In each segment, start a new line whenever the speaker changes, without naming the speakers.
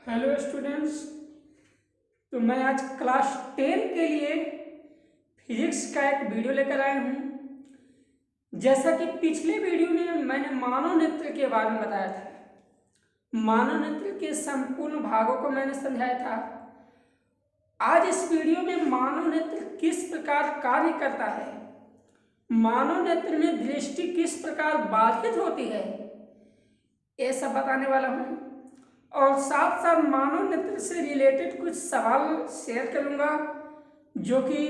Hello students. तो मैं आज क्लास 10 के लिए फिजिक्स का एक वीडियो लेकर आया हूँ। जैसा कि पिछले वीडियो में मैंने मानव नेत्र के बारे में बताया था, मानव नेत्र के संपूर्ण भागों को मैंने समझाया था। आज इस वीडियो में मानव नेत्र किस प्रकार कार्य करता है, मानव नेत्र में दृष्टि किस प्रकार बाधित होती है, ये सब बताने वाला हूँ। और साथ साथ मानव नेत्र से रिलेटेड कुछ सवाल शेयर करूंगा जो कि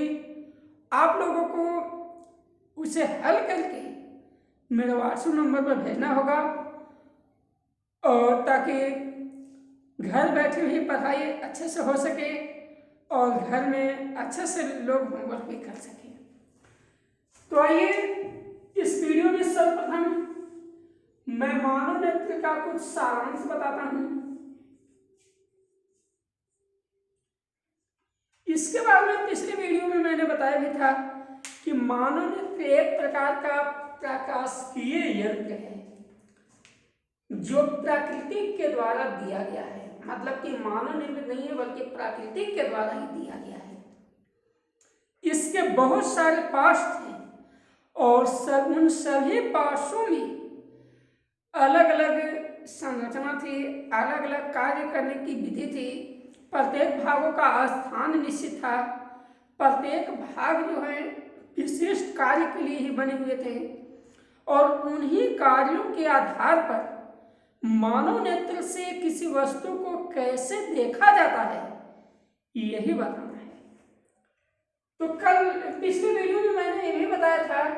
आप लोगों को उसे हल करके मेरे व्हाट्सएप नंबर पर भेजना होगा, और ताकि घर बैठे भी पढ़ाई अच्छे से हो सके और घर में अच्छे से लोग होमवर्क भी कर सकें। तो आइए इस वीडियो में सर्वप्रथम मैं मानव नेत्र का कुछ सारांश बताता हूँ। इसके बाद में पिछले वीडियो में मैंने बताया भी था कि मानव नेत्र एक प्रकार का प्रकाशिकीय यंत्र है जो प्रकृति के द्वारा दिया गया है, मतलब कि मानव निर्मित नहीं है बल्कि प्रकृति के द्वारा ही दिया गया है। इसके बहुत सारे पार्ट्स थे और उन सभी पार्ट्सों में अलग अलग संरचना थी, अलग अलग कार्य करने की विधि थी। प्रत्येक भागों का स्थान निश्चित था, प्रत्येक भाग जो है विशिष्ट कार्य के लिए ही बने हुए थे, और उन्हीं कार्यों के आधार पर मानव नेत्र से किसी वस्तु को कैसे देखा जाता है यही बताना है। तो कल पिछले वीडियो में मैंने ये भी बताया था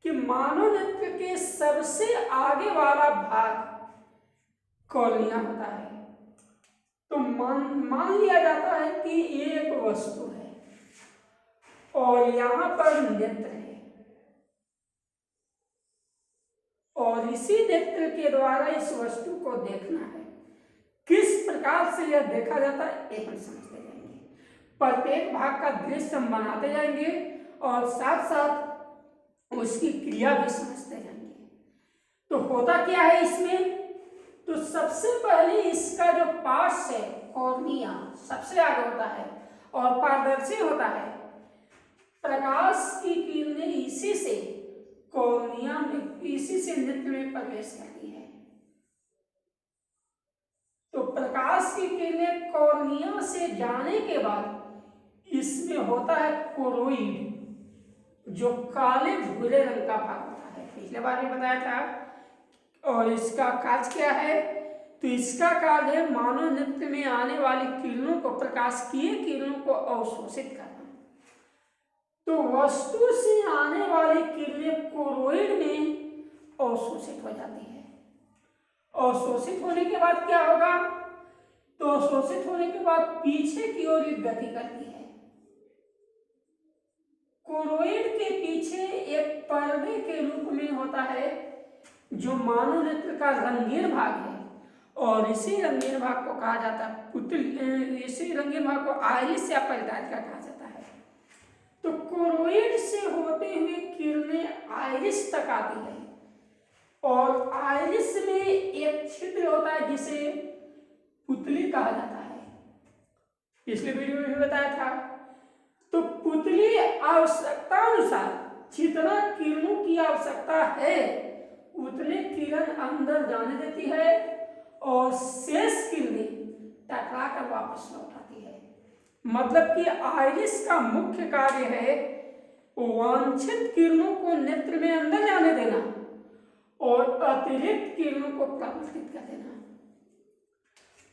कि मानव नेत्र के सबसे आगे वाला भाग कॉर्निया होता है। तो मान लिया जाता है कि ये एक वस्तु है और यहां पर नेत्र है, और इसी नेत्र के द्वारा इस वस्तु को देखना है। किस प्रकार से यह देखा जाता है ये हम समझते जाएंगे। प्रत्येक भाग का दृश्य हम बनाते जाएंगे और साथ साथ उसकी क्रिया भी समझते जाएंगे। तो होता क्या है इसमें, तो सबसे पहले इसका जो पार्ट्स है कॉर्निया सबसे आगे होता है और पारदर्शी होता है। प्रकाश की किरणें इसी से कॉर्निया में, इसी से नेत्र में प्रवेश करती है। तो प्रकाश की किरणें कॉर्निया से जाने के बाद इसमें होता है कोरोइड, जो काले भूरे रंग का भाग होता है। पिछले बार भी बताया था। और इसका कार्य क्या है, तो इसका कार्य है मानव नेत्र में आने वाली किरणों को, प्रकाशिकीय किरणों को अवशोषित करना। तो वस्तु से आने वाली किरणें कोरोइड में अवशोषित हो जाती है। अवशोषित होने के बाद क्या होगा, तो अवशोषित होने के बाद पीछे की ओर गति करती है। कोरोइड के पीछे एक पर्दे के रूप में होता है जो मानव नेत्र का रंगीन भाग है, और इसी रंगीन भाग को कहा जाता है इसी रंगीन भाग को आइरिस या परिधारिका कहा जाता है। तो कोरोइड से होते हुए किरणें आइरिस तक आती है, और आइरिस में एक छिद्र होता है जिसे पुतली कहा जाता है। पिछले वीडियो में भी बताया था। तो पुतली आवश्यकता अनुसार जितना किरणों की आवश्यकता है उतने किरण अंदर जाने देती है, और शेष किरणें टकरा कर वापस लौट आती है। मतलब कि आइरिस का मुख्य कार्य है वांछित किरणों को नेत्र में अंदर जाने देना और अतिरिक्त किरणों को परावर्तित कर देना।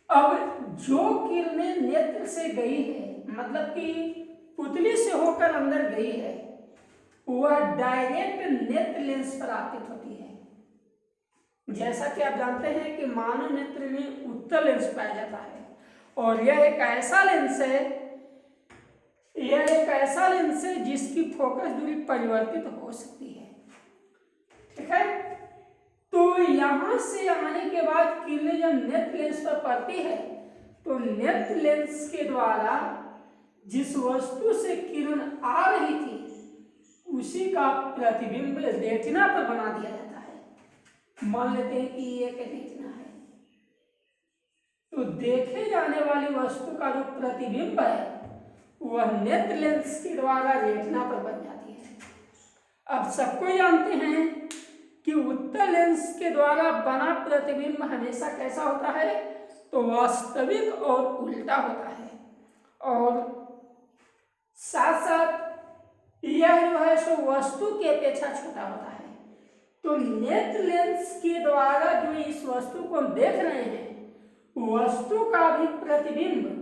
अब जो किरणें नेत्र से गई है, मतलब कि पुतली से होकर अंदर गई है, वह डायरेक्ट नेत्र लेंस पर आपतित होती है। जैसा कि आप जानते हैं कि मानव नेत्र में उत्तल लेंस पाया जाता है, और यह एक ऐसा लेंस है जिसकी फोकस दूरी परिवर्तित हो सकती है। ठीक है। तो यहां से आने के बाद किरणें जब नेत्र लेंस पर पड़ती है तो नेत्र लेंस के द्वारा जिस वस्तु से किरण आ रही थी उसी का प्रतिबिंब रेटिना पर बना दिया जाता है। मान लेते हैं कि ये एक रेटिना है, तो देखे जाने वाली वस्तु का जो प्रतिबिंब है वह नेत्र लेंस के द्वारा रेटिना पर बन जाती है। अब सबको जानते हैं कि उत्तल लेंस के द्वारा बना प्रतिबिंब हमेशा कैसा होता है, तो वास्तविक और उल्टा होता है, और साथ साथ यह जो है सो वस्तु की अपेक्षा छोटा होता है। तो नेत्र लेंस के द्वारा जो इस वस्तु को हम देख रहे हैं, वस्तु का भी प्रतिबिंब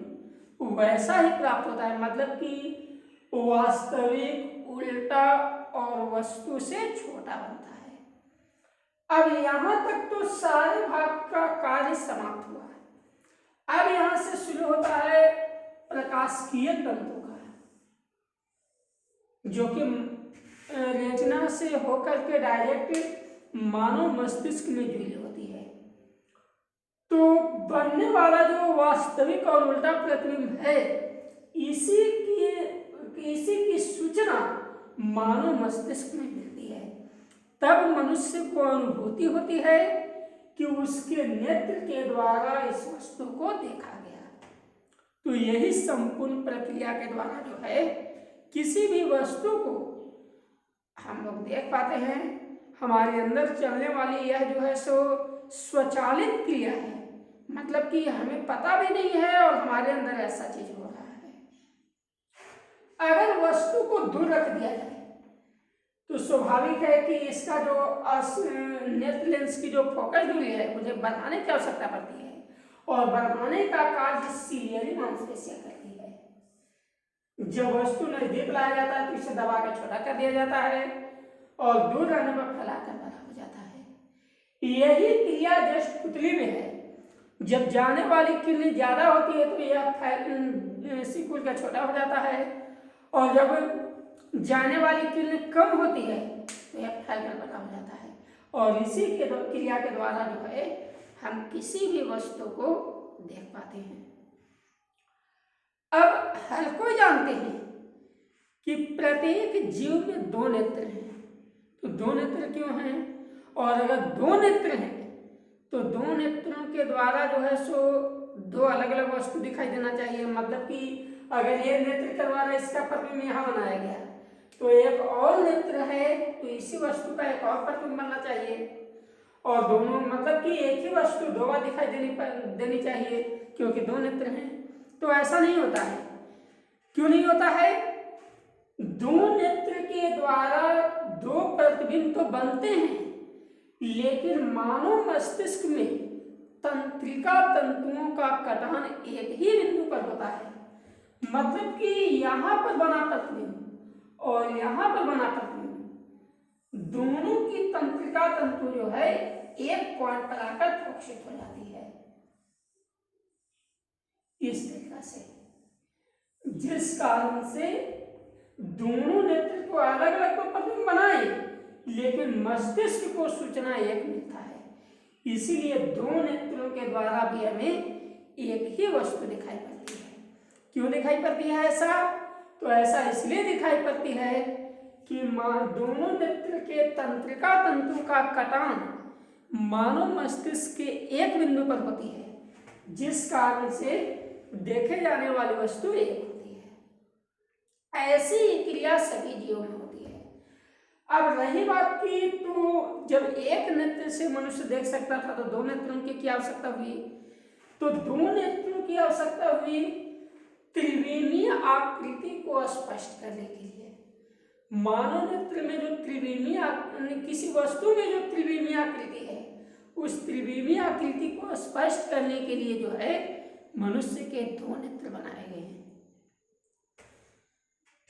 वैसा ही प्राप्त होता है, मतलब कि वास्तविक, उल्टा और वस्तु से छोटा बनता है। अब यहां तक तो सारे भाग का कार्य समाप्त हुआ है। अब यहां से शुरू होता है प्रकाशिकीय तंतु का, जो कि रेटिना से होकर के डायरेक्ट मानव मस्तिष्क में जुड़ी होती है। तो बनने वाला जो वास्तविक और उल्टा प्रतिबिंब है, इसी की सूचना मानव मस्तिष्क में मिलती है। तब मनुष्य को अनुभूति होती है कि उसके नेत्र के द्वारा इस वस्तु को देखा गया। तो यही संपूर्ण प्रक्रिया के द्वारा जो है किसी भी वस्तु को हम लोग देख पाते हैं। हमारे अंदर चलने वाली यह जो है सो स्वचालित क्रिया है, मतलब कि हमें पता भी नहीं है और हमारे अंदर ऐसा चीज हो रहा है। अगर वस्तु को दूर रख दिया जाए तो स्वाभाविक है कि इसका जो नेत्र लेंस की जो फोकस दूरी है मुझे बढ़ाने की आवश्यकता पड़ती है, और बढ़ाने का कार्य सीलियरी मांसपेशियां करती है। जब वस्तु नजदीक लाया जाता है तो इसे दबा कर छोटा कर दिया जाता है, और दूर रहने पर फैलाकर बड़ा हो जाता है। यही क्रिया जस्ट पुतली में है। जब जाने वाली किरण ज्यादा होती है तो यह सिकुड़ का छोटा हो जाता है, और जब जाने वाली किरण कम होती है तो यह फैलकर बड़ा हो जाता है। और इसी के क्रिया के द्वारा जो है हम किसी भी वस्तु को देख पाते हैं। अब हर कोई जानते हैं कि प्रत्येक जीव में दो नेत्र हैं। तो दो नेत्र क्यों हैं? और अगर दो नेत्र हैं तो दो नेत्रों के द्वारा जो है सो दो अलग अलग वस्तु दिखाई देना चाहिए। मतलब कि अगर ये नेत्र के द्वारा इसका प्रतिबिंब यहाँ बनाया गया तो एक और नेत्र है तो इसी वस्तु का एक और प्रतिबिंब बनना चाहिए, और दोनों मतलब कि एक ही वस्तु दो बार दिखाई देनी चाहिए क्योंकि दो नेत्र हैं। तो ऐसा नहीं होता है। क्यों नहीं होता है? दो नेत्र के द्वारा दो प्रतिबिंब तो बनते हैं, लेकिन मानव मस्तिष्क में तंत्रिका तंतुओं का कटान एक ही बिंदु पर होता है। मतलब कि यहाँ पर बना प्रतिबिंब और यहाँ पर बना प्रतिबिंब, दोनों की तंत्रिका तंतु जो है एक पॉइंट पर आकर फोकसित हो जाती है इस तरीका से, जिस कारण से दोनों नेत्र को अलग अलग तो प्रतिबिंब बनाए लेकिन मस्तिष्क को सूचना एक मिलता है। इसीलिए दो नेत्रों के द्वारा भी हमें एक ही वस्तु दिखाई पड़ती है। क्यों दिखाई पड़ती है ऐसा? तो ऐसा इसलिए दिखाई पड़ती है कि दोनों नेत्र के तंत्रिका तंतु का कटान मानव मस्तिष्क के एक बिंदु पर होती है, जिस कारण से देखे जाने वाली वस्तु एक होती है। ऐसी क्रिया सभी जीवों में होती है। अब रही बात की, तो जब एक नेत्र से मनुष्य देख सकता था तो दो नेत्रों की क्या आवश्यकता हुई? तो दो नेत्रों की आवश्यकता हुई त्रिविमीय आकृति को स्पष्ट करने के लिए। मानव नेत्र में जो त्रिविमीय, किसी वस्तु में जो त्रिविमीय आकृति है, उस त्रिविमीय आकृति को स्पष्ट करने के लिए जो है मनुष्य के दो नेत्र बनाए गए हैं।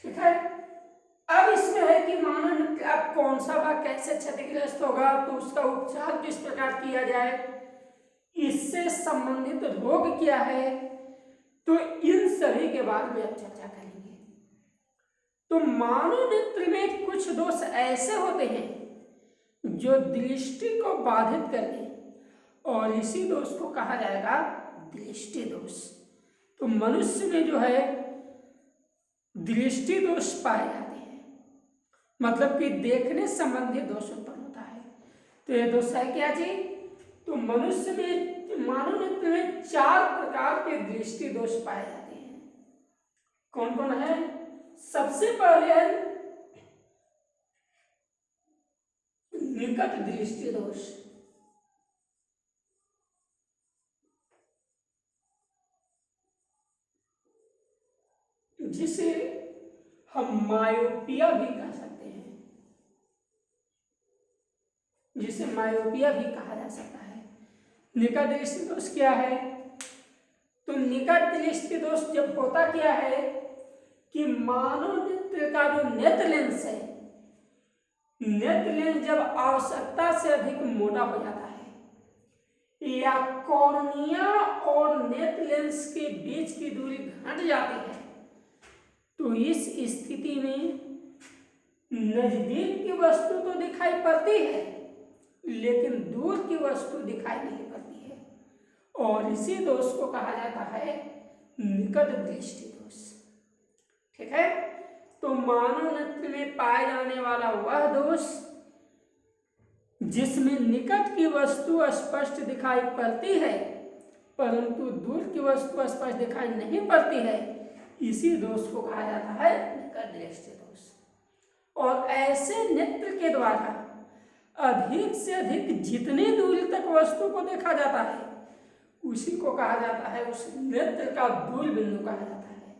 ठीक है। अब इसमें है कि मानव नेत्र अब कौन सा भाग कैसे क्षतिग्रस्त होगा, तो उसका उपचार किस प्रकार किया जाए, इससे संबंधित रोग क्या है, तो इन सभी के बारे में अब चर्चा करेंगे। तो मानव नेत्र में कुछ दोष ऐसे होते हैं जो दृष्टि को बाधित करते और इसी दोष को कहा जाएगा दृष्टि दोष। तो मनुष्य में जो है दृष्टि दोष पाए जाते हैं, मतलब कि देखने संबंधी दोष उत्पन्न होता है। तो यह दोष है क्या जी? तो मनुष्य में, मानव नेत्र में चार प्रकार दृष्टि दोष पाए जाते हैं। कौन कौन है? सबसे पहले है निकट दृष्टि दोष। जिसे हम मायोपिया भी कह सकते हैं, जिसे मायोपिया भी कहा जा सकता है। निकट दृष्टि दोष क्या है? तो निकट दृष्टि दोष जब होता क्या है कि मानव नेत्र का जो नेत्र लेंस है, नेत्र लेंस जब आवश्यकता से अधिक मोटा हो जाता है या कॉर्निया और नेत्र लेंस के बीच की दूरी घट जाती है, तो इस स्थिति में नजदीक की वस्तु तो दिखाई पड़ती है लेकिन दूर की वस्तु दिखाई नहीं पड़ती है, और इसी दोष को कहा जाता है निकट दृष्टि दोष। ठीक है, तो मानव नेत्र में पाए जाने वाला वह दोष जिसमें निकट की वस्तु स्पष्ट दिखाई पड़ती है परंतु दूर की वस्तु स्पष्ट दिखाई नहीं पड़ती है, इसी दोष को कहा जाता है निकट दृष्टि दोष। और ऐसे नेत्र के द्वारा अधिक से अधिक जितनी दूरी तक वस्तु को देखा जाता है उसी को कहा जाता है, उस नेत्र का दूर बिंदु कहा जाता है।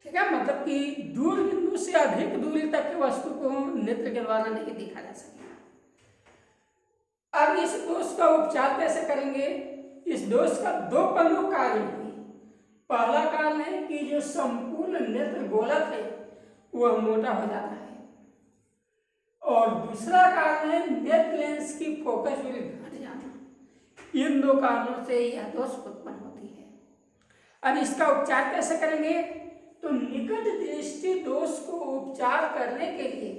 ठीक है, मतलब कि दूर बिंदु से अधिक दूरी तक की वस्तु को नेत्र के द्वारा नहीं देखा जा सकेगा। अब इस दोष का उपचार कैसे करेंगे? इस दोष का दो प्रमुख कारण है। पहला कारण है कि जो संपूर्ण नेत्र गोलक है वह मोटा हो जाता है, और दूसरा कारण है नेत्र लेंस की फोकस दूरी घट जाना। इन दो कारणों से यह दोष उत्पन्न होती है। अब इसका उपचार कैसे करेंगे? तो निकट दृष्टि दोष को उपचार करने के लिए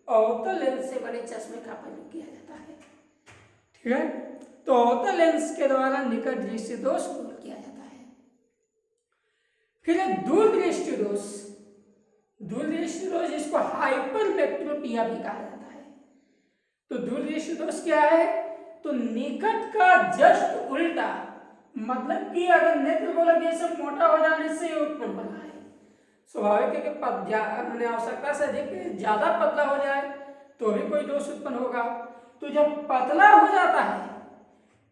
अवतल लेंस से बड़े चश्मे का प्रयोग किया जाता है। ठीक है, तो अवतल लेंस के द्वारा निकट दृष्टि दोष दूर किया जाता है। फिर है दूर दृष्टि दोष। दूर दृष्टि दोष जिसको हाइपरमेट्रोपिया भी कहा जाता है। तो दूर दृष्टि दोष क्या है? तो निकट का जस्ट उल्टा, मतलब कि अगर नेत्र गोलक जैसे मोटा हो जाने से उत्पन्न हो रहा है, स्वाभाविक है कि आवश्यकता से अधिक ज्यादा पतला हो जाए तो भी कोई दोष उत्पन्न होगा। तो जब पतला हो जाता है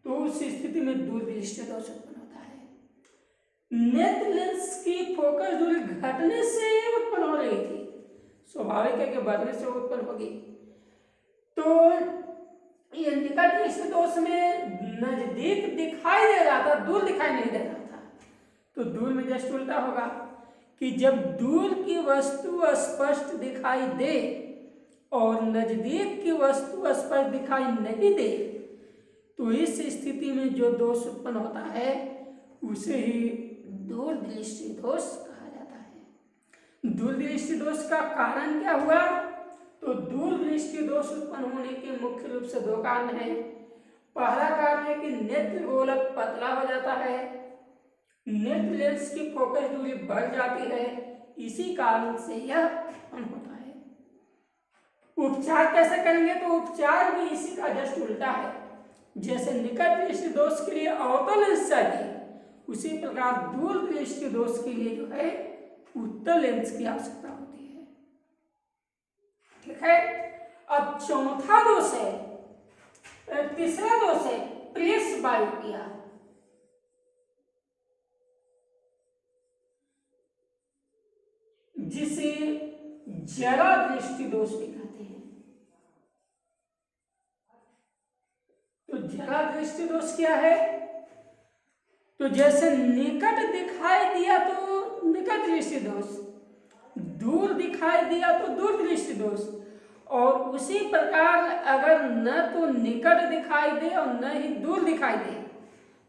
तो उस स्थिति में दूर दृष्टि दोष उत्पन्न होता है। नेत्र लेंस की फोकस दूरी घटने से उत्पन्न हो रही थी, स्वाभाविक है कि बढ़ने से उत्पन्न होगी। तो ये निकट दृष्टि दोष में नजदीक दिखाई दे रहा था, दूर दिखाई नहीं दे रहा था। तो दूर में जस्ट उल्टा होगा कि जब दूर की वस्तु स्पष्ट दिखाई दे और नजदीक की वस्तु स्पष्ट दिखाई नहीं दे, तो इस स्थिति में जो दोष उत्पन्न होता है उसे ही दूर दृष्टि दोष कहा जाता है। दूर दृष्टि दोष का कारण क्या हुआ? तो दूर दृष्टि दोष उत्पन्न होने के मुख्य रूप से दो कारण हैं। पहला कारण है कि नेत्र गोलक पतला हो जाता है, नेत्र लेंस की फोकस दूरी बढ़ जाती है, इसी कारण से यह उत्पन्न होता है। उपचार कैसे करेंगे? तो उपचार भी इसी का जस्ट उल्टा है। जैसे निकट दृष्टि दोष के लिए अवतल लेंस चाहिए, उसी प्रकार दूर दृष्टि दोष के लिए जो है उत्तल लेंस की आवश्यकता होती है। ठीक है, अब चौथा दोष है, तीसरा दोष है प्रेसबायोपिया। जिसे जरा दृष्टि दोष भी कहते हैं। तो जरा दृष्टि दोष क्या है? तो जैसे निकट दिखाई दिया तो निकट दृष्टि दोष, दूर दिखाई दिया तो दूर दृष्टि दोष, और उसी प्रकार अगर न तो निकट दिखाई दे और न ही दूर दिखाई दे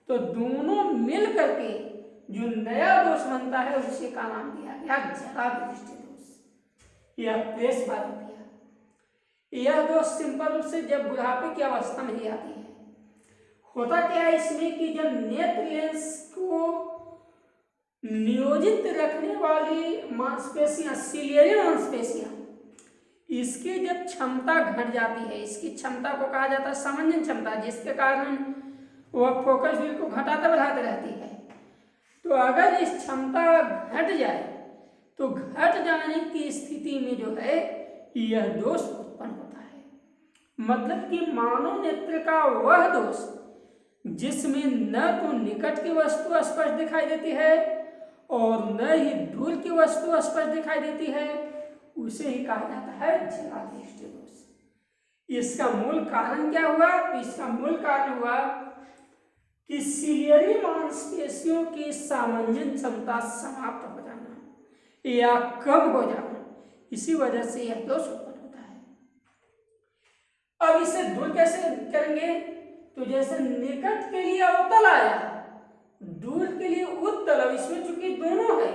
तो दोनों मिल करके जो नया दोष बनता है उसी का नाम दिया गया जरा दृष्टि दोष या प्रेसबायोपिया। यह दोष सिंपल रूप से जब बुढ़ापे की अवस्था में ही आती है। होता क्या है इसमें कि जब नेत्र लेंस को नियोजित रखने वाली मांसपेशियां, सिलियरी मांसपेशियां, इसकी जब क्षमता घट जाती है, इसकी क्षमता को कहा जाता है समंजन क्षमता, जिसके कारण वह फोकस दूरी को घटाते बढ़ाते रहती है। तो अगर इस क्षमता घट जाए तो घट जाने की स्थिति में जो है यह दोष उत्पन्न होता है। मतलब कि मानव नेत्र का वह दोष जिसमें न तो निकट की वस्तु स्पष्ट दिखाई देती है और न ही दूर की वस्तु स्पष्ट दिखाई देती है, उसे ही कहा जाता है जरा दृष्टि दोष। इसका मूल कारण क्या हुआ? तो इसका मूल कारण हुआ कि सिलियरी मांसपेशियों की सामंजन क्षमता समाप्त हो जाना या कम हो जाना, इसी वजह से यह दोष उत्पन्न होता है। अब इसे दूर कैसे करेंगे? तो जैसे निकट के लिए अवतल आया, दूर के लिए उत्तल, और इसमें चूंकि दोनों है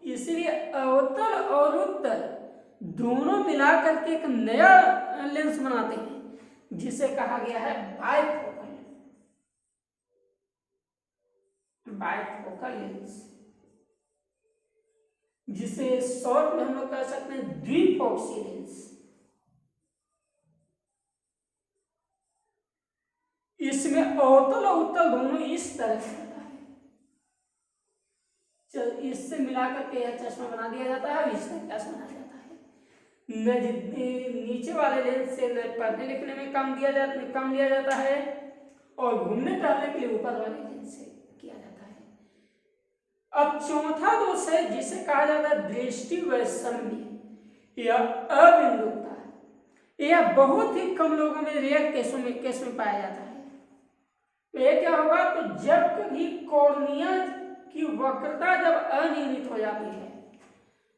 इसलिए अवतल और उत्तल दोनों मिलाकर के एक नया लेंस बनाते हैं जिसे कहा गया है बाइफोकल लेंस, जिसे शॉर्ट में हम लोग कह सकते हैं द्विफोक्सी लेंस। इसमें अवतल और उत्तल दोनों इस तरह से होता है। इससे मिलाकर के यह चश्मा बना दिया जाता है, इस तरह चश्मा बना जाता है। न जितने नीचे वाले लेंस से न पढ़ने लिखने में कम लिया जाता है और घूमने टहलने के लिए ऊपर वाले लेंस से किया जाता है। अब चौथा दोष है जिसे कहा जाता है दृष्टि वैषम्य या अबिंदुता। यह बहुत ही कम लोगों में, रेयर केस में पाया जाता है। तो ये क्या होगा? तो जब कभी कॉर्निया की वक्रता जब अनियमित हो जाती है,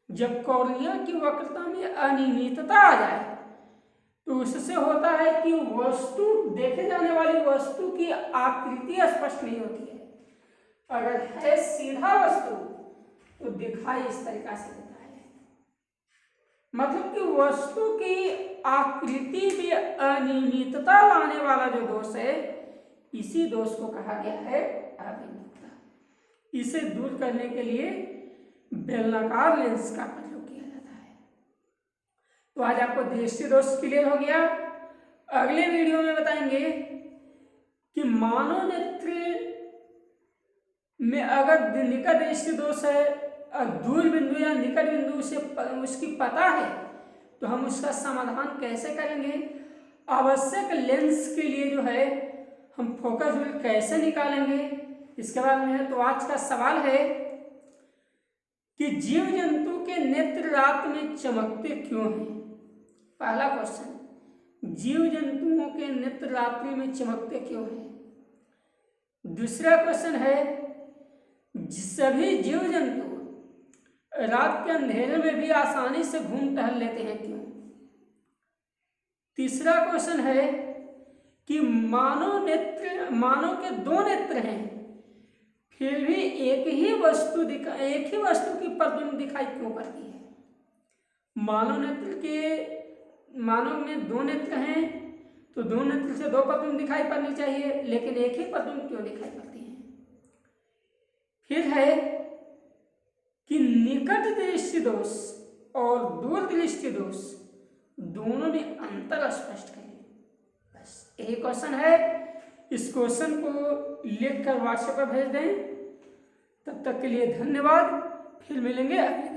जब कॉर्निया की वक्रता में अनियमितता आ जाए तो उससे होता है कि वस्तु, देखे जाने वाली वस्तु की आकृति स्पष्ट नहीं होती है। अगर है सीधा वस्तु तो दिखाई इस तरीका से देता है। मतलब कि वस्तु की आकृति में अनियमितता लाने वाला जो दोष है, इसी दोष को कहा गया है अबिंदुता। इसे दूर करने के लिए बेलनाकार लेंस का प्रयोग किया जाता है। तो आज आपको दृष्टि दोष क्लियर हो गया। अगले वीडियो में बताएंगे कि मानव नेत्र में अगर निकट दृष्टि दोष है, दूर बिंदु या निकट बिंदु से उसकी पता है, तो हम उसका समाधान कैसे करेंगे? आवश्यक लेंस के लिए जो है हम फोकस व्हील कैसे निकालेंगे, इसके बारे में है। तो आज का सवाल है कि जीव जंतु के नेत्र रात में चमकते क्यों हैं? पहला क्वेश्चन, जीव जंतुओं के नेत्र रात्रि में चमकते क्यों हैं? दूसरा क्वेश्चन है, सभी जीव जंतु रात के अंधेरे में भी आसानी से घूम टहल लेते हैं क्यों? तीसरा क्वेश्चन है कि मानव के दो नेत्र हैं, फिर भी एक ही वस्तु की प्रतिबिंब दिखाई क्यों पड़ती है? मानव में दो नेत्र हैं तो दो नेत्र से दो प्रतिबिंब दिखाई पड़नी चाहिए, लेकिन एक ही प्रतिबिंब क्यों दिखाई पड़ती है? फिर है कि निकट दृष्टि दोष और दूर दृष्टि दोष दोनों में अंतर स्पष्ट करें। बस यही क्वेश्चन है। इस क्वेश्चन को लिखकर व्हाट्सएप पर भेज दें। तब तक के लिए धन्यवाद। फिर मिलेंगे अगले